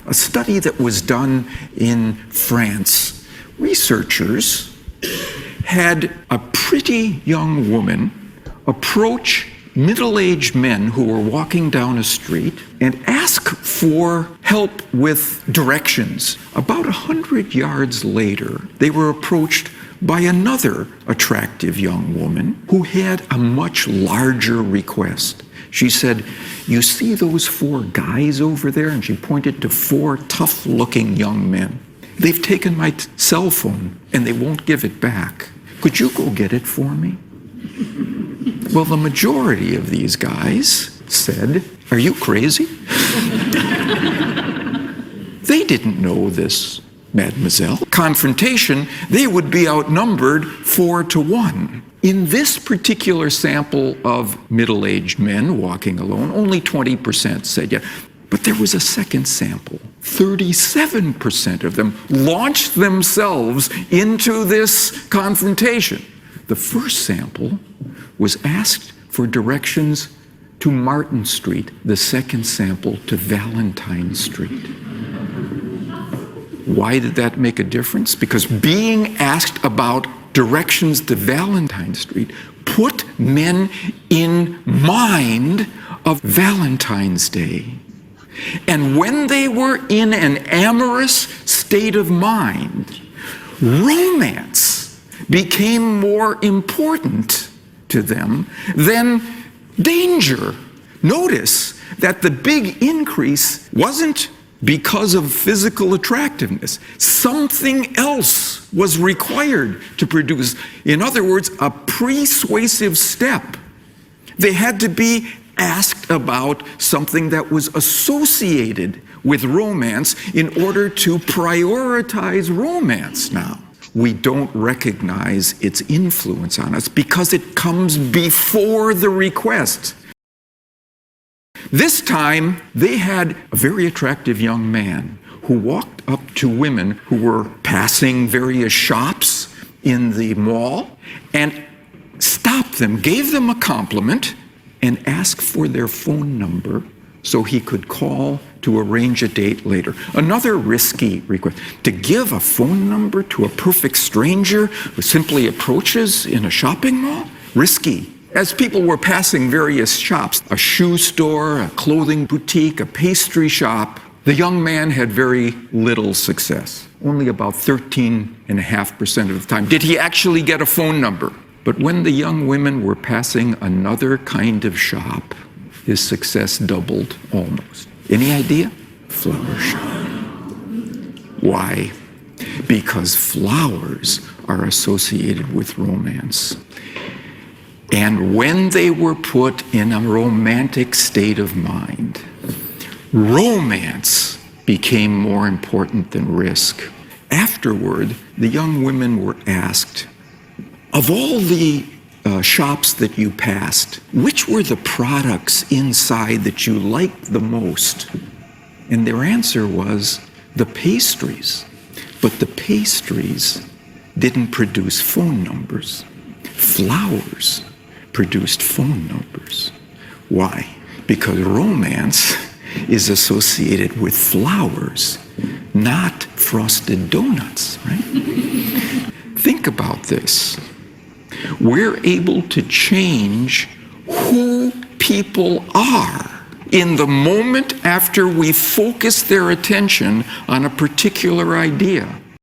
a study that was done in France. Researchers had a pretty young woman approach middle-aged men who were walking down a street and ask for help with directions. About 100 yards later, they were approached by another attractive young woman who had a much larger request. She said, "You see those 4 guys over there?" And she pointed to 4 tough-looking young men. "They've taken my cell phone and they won't give it back. Could you go get it for me?" Well, the majority of these guys said, "Are you crazy?" They didn't know this, mademoiselle. Confrontation, they would be outnumbered 4-1. In this particular sample of middle-aged men walking alone, only 20% said yes. But there was a second sample. 37% of them launched themselves into this confrontation. The first sample was asked for directions to Martin Street, the second sample to Valentine Street. Why did that make a difference? Because being asked about directions to Valentine Street put men in mind of Valentine's Day. And when they were in an amorous state of mind, romance became more important to them than danger. Notice that the big increase wasn't because of physical attractiveness. Something else was required to produce. In other words, a persuasive step. They had to be asked about something that was associated with romance in order to prioritize romance now. We don't recognize its influence on us because it comes before the request. This time, they had a very attractive young man who walked up to women who were passing various shops in the mall and stopped them, gave them a compliment, and asked for their phone number so he could call to arrange a date later. Another risky request. To give a phone number to a perfect stranger who simply approaches in a shopping mall? Risky. As people were passing various shops, a shoe store, a clothing boutique, a pastry shop, the young man had very little success. Only about 13.5% of the time did he actually get a phone number. But when the young women were passing another kind of shop, his success doubled almost. Any idea? Flower shop. Why? Because flowers are associated with romance. And when they were put in a romantic state of mind, romance became more important than risk. Afterward, the young women were asked, of all the shops that you passed, which were the products inside that you liked the most? And their answer was the pastries. But the pastries didn't produce phone numbers. Flowers produced phone numbers. Why? Because romance is associated with flowers, not frosted donuts, right? Think about this. We're able to change who people are in the moment after we focus their attention on a particular idea.